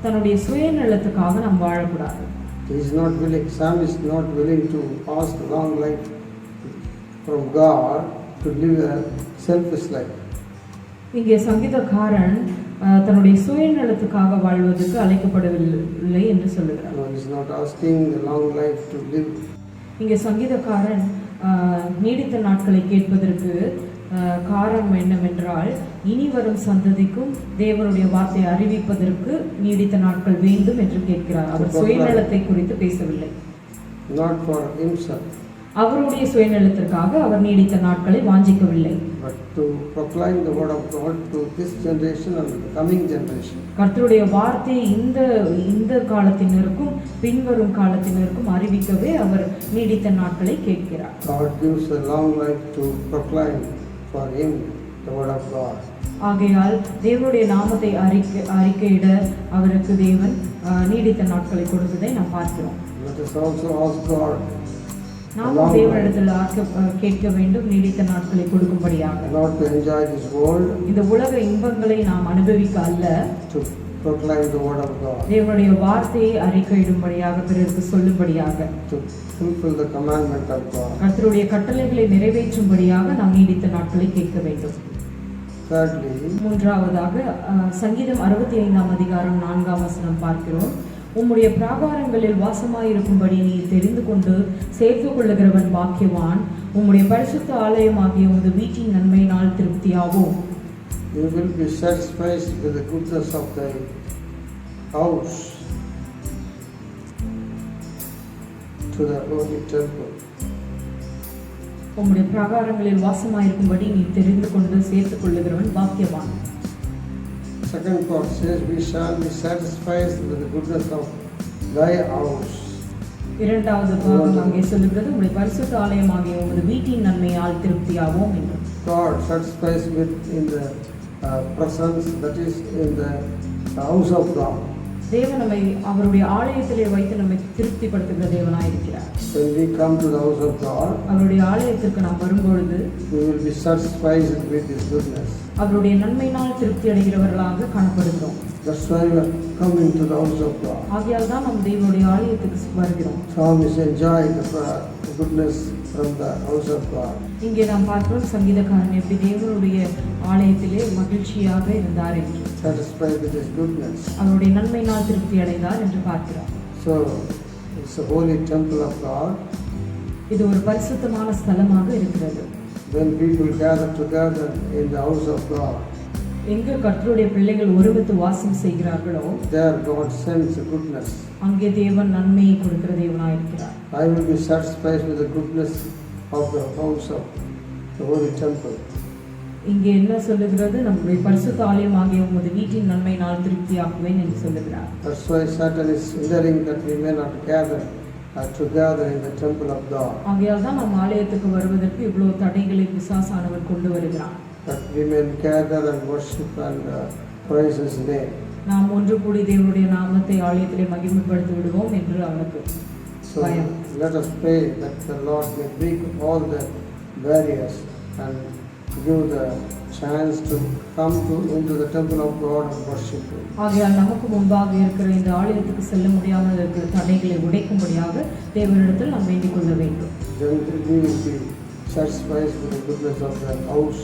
தன்னுடைய சுயநலத்துக்காக நாம் வாழக்கூடாது. He is not willing. Sam is not willing to pass a long life from God to live a selfish life. இங்கே சங்கீதக்காரன் தன்னுடைய சுயநலத்துக்காக வாழ்வதற்கு அழைக்கப்படவில்லை என்று சொல்லுகிறார். No, he is not asking the long life to live. இங்கே சங்கீதக்காரன் நீடித்த நாட்களை கேட்பதற்கு காரணம் என்னவென்றால், இனி வரும் சந்ததிக்கும் தேவனுடைய வார்த்தையை அறிவிப்பதற்கு நீடித்த நாட்கள் வேண்டும் என்று கேட்கிறார். அவர் சுயநலத்தை குறித்து பேசவில்லை. Not for himself. அவருடைய சுயநலத்திற்காக அவர் நீடித்த நாட்களை வாஞ்சிக்கவில்லை. But to proclaim the word of God to this generation and the coming generation. கர்த்தருடைய வார்த்தையை இந்த காலத்தினருக்கும் பின்வரும் காலத்தினருக்கும் அறிவிக்கவே அவர் நீடித்த நாட்களை கேட்கிறார். God gives a long life to proclaim for him the word of God. ஆகையால் தேவனுடைய நாமத்தை அறிக்கையிட அவருக்கு தேவன் நீடித்த நாட்களை கொடுத்ததை நாம் பார்க்கிறோம். Let us also ask God நாமும் தேவனிடத்தில் கேட்க வேண்டும், நீடித்த நாட்களை கொடுக்கும்படியாக. not to enjoy this world, இந்த உலக இன்பங்களை நாம் அனுபவிக்க அல்ல, to proclaim the word of God, தேவனுடைய வார்த்தையை அறிக்கையிடும்படியாக, பிறருக்கு சொல்லும்படியாக, to fulfill the commandment of God. கர்த்தருடைய கட்டளைகளை நிறைவேற்றும்படியாக நாம் நீடித்த நாட்களை கேட்க வேண்டும். Thirdly, மூன்றாவதாக சங்கீதம் 65 அதிகாரம் 4 வசனம் பார்க்கிறோம். உம்முடைய பிராகாரங்களில் வாசமாயிருக்கும்படி நீ தெரிந்து கொண்டு சேர்த்து கொள்ளுகிறவன் பாக்கியவான். உம்முடைய பரிசுத்த ஆலயமாகிய உமது வீட்டின் நன்மையினால் திருப்தியாவோம். you will be satisfied with the goodness of thy house to the holy temple. உம்முடைய பிராகாரங்களில் வாசமாயிருக்கும்படி நீ தெரிந்து கொண்டு சேர்த்து கொள்ளுகிறவன் பாக்கியவான். Second part says, we shall be satisfied with the goodness of thy house. இரண்டாவது பாகம் அங்கே சொல்லுகிறது, உம்முடைய பரிசுத்த ஆலயமாகிய உமது வீட்டின் நன்மையால் திருப்தியாவோம் என்று. God satisfies with in the presence, that is in the house of God. தேவன் நம்மை அவருடைய ஆலயத்திலே வைத்து நம்மை திருப்திப்படுத்துகிற தேவனாய் இருக்கிறார். When we come to the house of God, அவருடைய ஆலயத்திற்கு நாம் வரும்பொழுது we will be satisfied with His goodness. அவருடைய நன்மையினால் திருப்தி அடைகிறவர்களாக காணப்படுகிறோம். That's why we are coming to the house of God. ஆகையால் தான் நாம் தேவனுடைய ஆலயத்துக்கு வருகிறோம். Psalmist enjoyed the goodness from the house of God. இங்கே நாம் பார்க்கிறோம் சங்கீதக்காரன் எப்படி தேவனுடைய ஆலயத்திலே மகிழ்ச்சியாக இருந்தார் என்று, Satisfied with His goodness. அவருடைய நன்மையினால் திருப்தி அடைந்தார் என்று பார்க்கிறோம். So it's a holy temple of God. இது ஒரு பரிசுத்தமான ஸ்தலமாக இருக்கிறது. When people gather together in the house of God, எங்கு கர்த்தருடைய பிள்ளைகள் ஒருமித்து வாசம் செய்கிறார்களோ, there God sends goodness. அங்கே தேவன் நன்மையை கொடுக்கிற தேவனாய் இருக்கிறார். I will be satisfied with the goodness of the house of the holy temple. இங்கே என்ன சொல்லுகிறது, நம்முடைய பரிசுத்த ஆலயமாகிய உமது வீட்டின் நன்மையினால் திருப்தியாக்குவேன் என்று சொல்லுகிறார். That's why Satan is hindering that we may not gather together in the temple of God. ஆகையால் தான் நம் ஆலயத்துக்கு வருவதற்கு இவ்வளவு தடைகளை பிசாசானவர் கொண்டு வருகிறார். That we may gather and worship and praise His name. நாம் ஒன்று கூடி தேவனுடைய நாமத்தை ஆலயத்திலே மகிமைப்படுத்தி விடுவோம் என்று அவனுக்கு So பயம். let us pray that the Lord may break all the barriers and give the chance to come into the temple of God and worship Him. ஆகையால் நமக்கு முன்பாக இருக்கிற இந்த ஆலயத்துக்கு செல்ல முடியாமல் இருக்கிற தடைகளை உடைக்கும்படியாக தேவனிடத்தில் நாம் வேண்டிக் கொள்ள வேண்டும். Then we will be satisfied with the goodness of the house.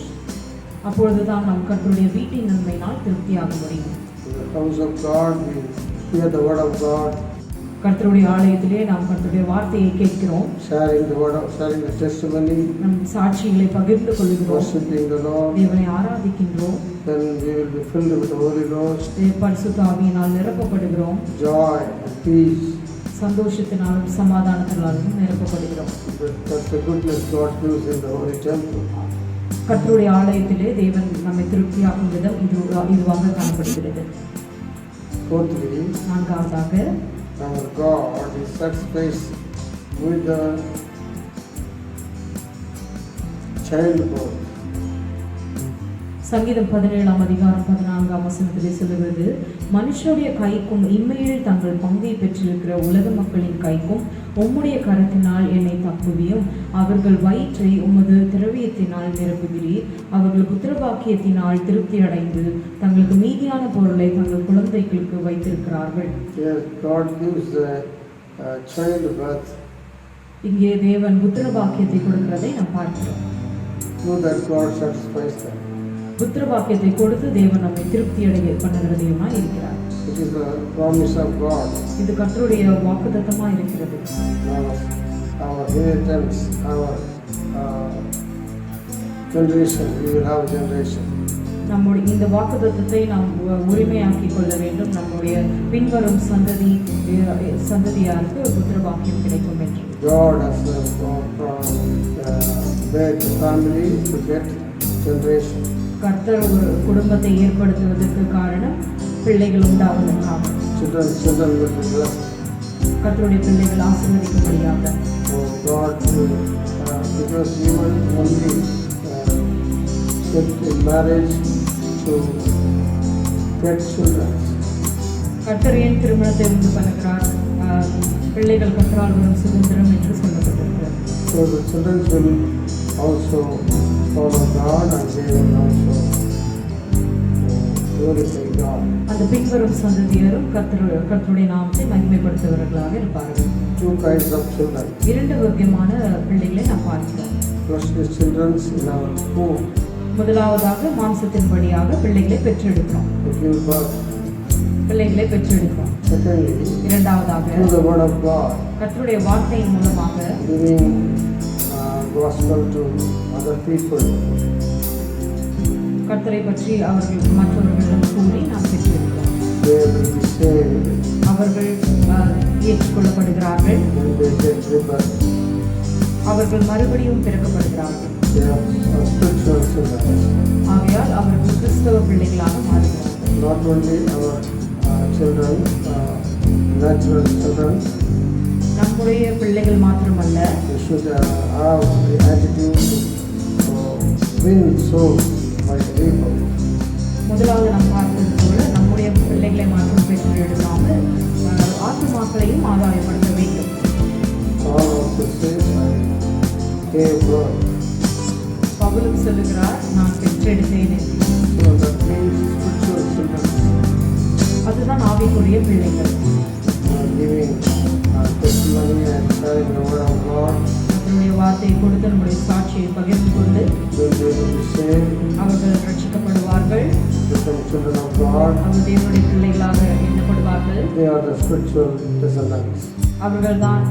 அப்பொழுதுதான் நாம் கர்த்தருடைய வீட்டின் நன்மையினால் திருப்தியாக முடியும். In the house of God we hear the word of God, கர்த்தருடைய ஆலயத்திலே நாம் கர்த்தருடைய வார்த்தையை கேட்கிறோம், sharing the testimony, நம் சாட்சிகளை பகிர்ந்து கொள்கிறோம், worshiping the Lord. தேவனை ஆராதிக்கின்றோம், Then we will be filled with the Holy Ghost, பரிசுத்த ஆவியினால் நிரப்பப்படுகிறோம், joy and peace. சந்தோஷத்தினாலும் சமாதானத்தினாலும் நிரப்பப்படுகிறோம். That's the goodness God gives in the holy temple. கர்த்தருடைய ஆலயத்திலே தேவன் நம்மை திருப்தியாக்கும் விதம் இதுவாக காணப்படுகிறது. Fourthly, நான்காவதாக our God is satisfied with the childbirth. சங்கீதம் 17 அதிகாரம் 14 வசனத்திலே சொல்லுகிறது, மனுஷருடைய கைக்கும் இம்மையில் தங்கள் பங்கை பெற்றிருக்கிற உலக மக்களின் கைக்கும் உம்முடைய கரத்தினால் என்னை தப்புவியும். அவர்கள் வயிற்றை உமது திரவியத்தினால் நிரப்புகிறீர். அவர்கள் புத்திரபாக்கியத்தினால் திருப்தி அடைந்து தங்களுக்கு மீதியான பொருளை தங்கள் குழந்தைகளுக்கு வைத்திருக்கிறார்கள். Yes, God gives the childbirth. இங்கே தேவன் புத்திரபாக்கியத்தை கொடுக்கிறதை நாம் பார்க்கிறோம். Through that God satisfies them. புத்திரபாக்கியத்தை கொடுத்து தேவன் நம்மை திருப்தி அடைய பண்ணுகிறதையுமாய் இருக்கிறார். It is the promise of God. இது கர்த்தருடைய வாக்குத்தத்தமாய் இருக்கிறது. Our inheritance, our generation, we will have generation. நம்முடைய இந்த வாக்குத்தத்தத்தை நாம் உரிமையாக்கிக் கொள்ள வேண்டும். நம்முடைய பின்வரும் சந்ததியாருக்கு புத்திரபாக்கியம் கிடைக்கும் என்று. God has made the family to get generation. கர்த்தர் ஒரு குடும்பத்தை ஏற்படுத்துவதற்கு காரணம் பிள்ளைகள் உண்டாவதற்காக. Children will be blessed. கர்த்தருடைய பிள்ளைகள் ஆசீர்வதிக்கப்படுகிறாங்க. So God will, because even only set in marriage to get children. கர்த்தர் ஏன் திருமணத்தை உண்டு பண்ணுகிறார்? பிள்ளைகள் கர்த்தரால் வரும் சுதந்திரம் என்று சொல்லப்பட்டிருக்கிறது. So the children will also follow God and they will also glorify God. அந்த பின்வரும் சந்ததியரும் கர்த்தருடைய நாமத்தை மகிமைப்படுத்துபவர்களாக இருப்பார்கள். Two kinds of children. இரண்டு வகையான பிள்ளைகளை நாம் பார்க்கிறோம். First is children in our womb. முதலாவதாக மாம்சத்தின்படியாக பிள்ளைகளை பெற்றெடுக்கிறோம். We give birth. பிள்ளைகளை பெற்றெடுக்கிறோம். Secondly, இரண்டாவதாக through the word of God, கர்த்தருடைய வார்த்தையின் மூலமாக giving gospel to other people. கர்த்தரை பற்றி அவர்கள் மற்றவர்களிடம் கூறி நாம் பெற்றெடுக்கிறோம். They will be saved. அவர்கள் ஏற்றுக்கொள்ளப்படுகிறார்கள். When they get rebirth. அவர்கள் மறுபடியும் பிறக்கப்படுகிறார்கள். They are spiritual children. ஆகையால் அவர்கள் கிறிஸ்தவ பிள்ளைகளாக மாறுகிறார்கள். Not only our children, natural children, நம்முடைய பிள்ளைகள் மாத்திரமல்ல, we should have the attitude to win souls by people. முதலாவது நாம் பார்த்தது போல நம்முடைய பிள்ளைகளை மாற்றம் பெற்று எழுதாமல் ஆத்மாக்களையும் ஆதாயப்படுத்த வேண்டும். Paul also says, I gave birth. பவுலும் சொல்லுகிறார், நான் பெற்றெடுத்தேன் என்று. So that means spiritual children அதுதான் ஆவிக்குரிய பிள்ளைகள். giving testimony and sharing the word of God. நம்முடைய வார்த்தையை கொடுத்து நம்முடைய சாட்சியை பகிர்ந்து கொண்டு Then they will be saved, அவர்கள் ரட்சிக்கப்படுவார்கள். become children of God. அவர்கள் தேவனுடைய பிள்ளைகளாக எண்ணப்படுவார்கள். They are the spiritual descendants. அவர்கள்தான்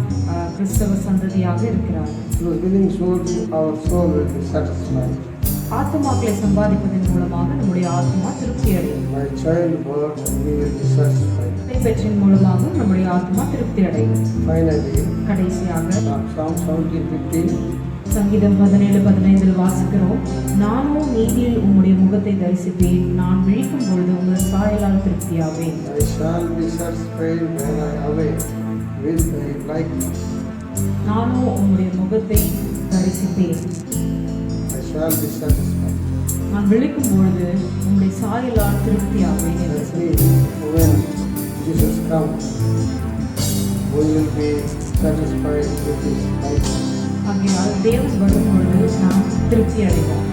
கிறிஸ்தவ சந்ததியாக இருக்கிறார்கள். Through winning souls, our soul will be satisfied. ஆத்மாக்களை சம்பாதிப்பதன் மூலமாக நம்முடைய ஆத்மா திருப்தி அடையும். By childbirth, we will be satisfied. பெற்றின் மூலமாக நம்முடைய ஆத்மா திருப்தி அடையும். Finally, கடைசியாக Psalm 17:15. சங்கீதம் 17:15 வாசிக்கிறோம். நானோ நீதியில் உம்முடைய முகத்தை தரிசிப்பேன், நான் விழிக்கும் பொழுது உங்கள் சாயலால் திருப்தியாவேன். I shall be satisfied when I awake with thy likeness. நானோ உம்முடைய முகத்தை தரிசிப்பேன், I shall be satisfied. நான் விழிக்கும் பொழுது உம்முடைய சாயலால் திருப்தியாவேன் என்று That சொல்லி means when Jesus comes, we will be satisfied with his likeness. ஆகையால் தேவன் வரும் பொழுது நாம் திருப்தி அடைவோம்.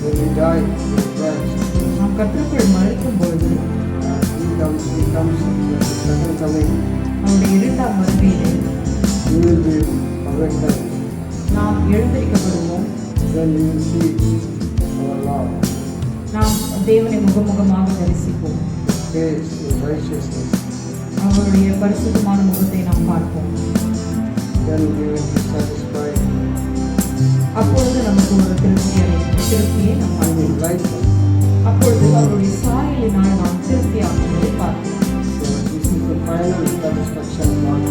When we die in Christ, நாம் கர்த்தருக்குள் மரிக்கும் பொழுது he comes in the second coming. அவருடைய இரண்டாம் வருகையிலே We will be awakened. நாம் எழுந்திருக்கப்படுவோம். Then we will see our Lord. நாம் தேவனை முகமுகமாக தரிசிப்போம். His face in righteousness. அவருடைய பரிசுத்தமான முகத்தை நாம் பார்ப்போம். Then we will be satisfied. அப்பொழுது நமக்கு ஒரு திருப்தியை நாம் I பார்ப்போம். will likeness. அப்பொழுது அவருடைய சாயலினால் நாம் திருப்தியாகுவதை பார்ப்போம். So this is the final satisfaction of God.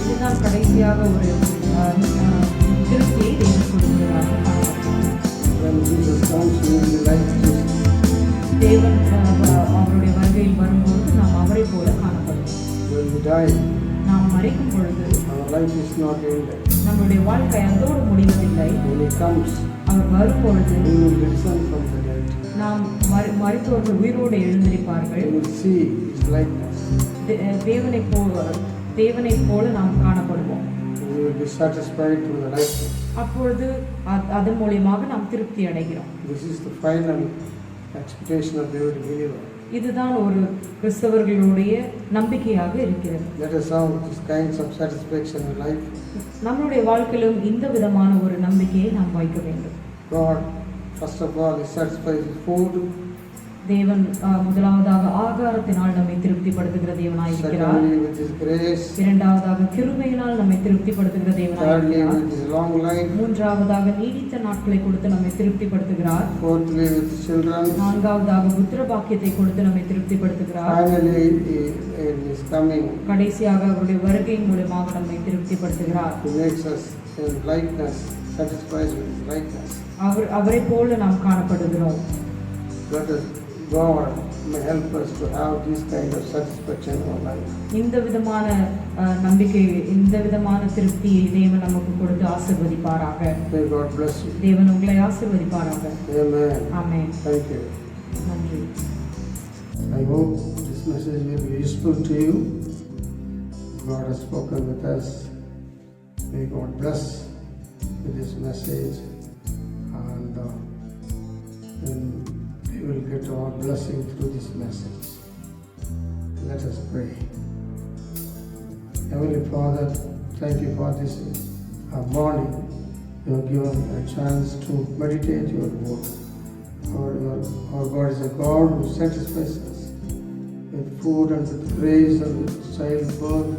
இதுதான் கடைசியாக ஒரு திருப்தியை தேவன் கொடுக்கிறதாக பார்க்கிறோம். When Jesus comes, we will be like Jesus. தேவன் அவருடைய வருகையில் வரும்போது நாம் அவரை போல காணப்படுவோம். When we die, நாம் மரிக்கும் பொழுது our life is not ended. நம்முடைய வாழ்க்கை அதோடு முடிவதில்லை. When he comes, அவர் வரும்பொழுது we will listen from the dead. நாம் மரித்தவர்கள் உயிரோடு எழுந்திருப்பார்கள். We will see his likeness. தேவனை போல நாம் காணப்படுவோம். We will be satisfied through the likeness. அப்பொழுது அதன் மூலியமாக நாம் திருப்தி அடைகிறோம். This is the final expectation of every believer. இதுதான் ஒரு கிறிஸ்தவர்களுடைய நம்பிக்கையாக இருக்கிறது. Let us have these kinds of satisfaction in life. நம்முடைய வாழ்க்கையிலும் இந்த விதமான ஒரு நம்பிக்கையை நாம் வைக்க வேண்டும். God, first of all, is satisfied with food. தேவன் முதலாவதாக ஆகாரத்தினால் நம்மை திருப்திப்படுத்துகிற தேவனாய் இருக்கிறார். Secondly, with his grace. இரண்டாவதாக கிருபையினால் நம்மை திருப்திப்படுத்துகிற தேவனாய் Thirdly, இருக்கிறார். with his long life. மூன்றாவதாக நீடித்த நாட்களை கொடுத்து நம்மை திருப்திப்படுத்துகிறார். Fourthly, with his children. நான்காவதாக புத்திர பாக்கியத்தை கொடுத்து நம்மை திருப்திப்படுத்துகிறார். Finally, in his coming, கடைசியாக அவருடைய வருகையின் மூலமாக நம்மை திருப்திப்படுத்துகிறார். he makes us in likeness, satisfied with his likeness. அவரை போல நாம் காணப்படுகிறோம். Let us, God may help us to have this kind of satisfaction in our life. இந்த விதமான நம்பிக்கை, இந்த விதமான திருப்தியை தேவன் நமக்கு கொடுத்து ஆசீர்வதிப்பாராக. May God bless you. தேவன் உங்களை ஆசீர்வதிப்பாராக. Amen. ஆமென். Thank you. நன்றி. I hope this message will be useful to you. God has spoken with us. May God bless with this message, and then we will get our blessing through this message. Let us pray. Heavenly Father, thank you for this morning. You have given a chance to meditate your word. Our God is a God who satisfies us with food and with praise and with childbirth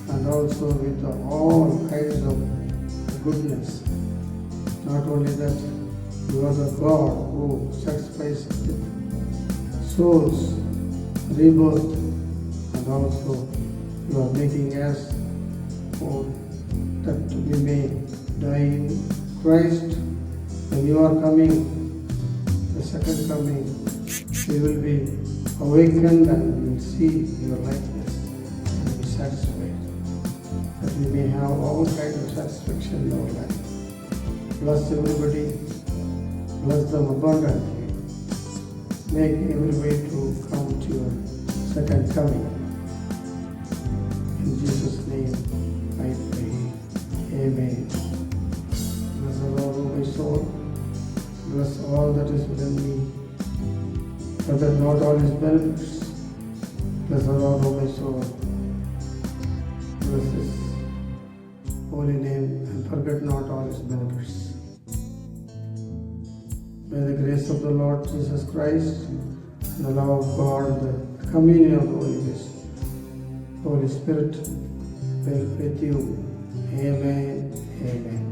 and also with all kinds of goodness. Not only that, you are the God who satisfies with souls, rebirth, and also you are making us that we may die in Christ. When you are coming, the second coming, we will be awakened and we will see your likeness and be satisfied. That we may have all kinds of satisfaction in our life. Bless everybody, bless them abundantly. Make every way to come to your second coming. In Jesus' name I pray. Amen. Bless the Lord, O my soul. Bless all that is within me. Forget not all his benefits. Bless the Lord, O my soul. Bless his holy name and forget not all his benefits. May the grace of the Lord Jesus Christ and the love of God and the communion of the Holy Spirit be with you. Amen. Amen.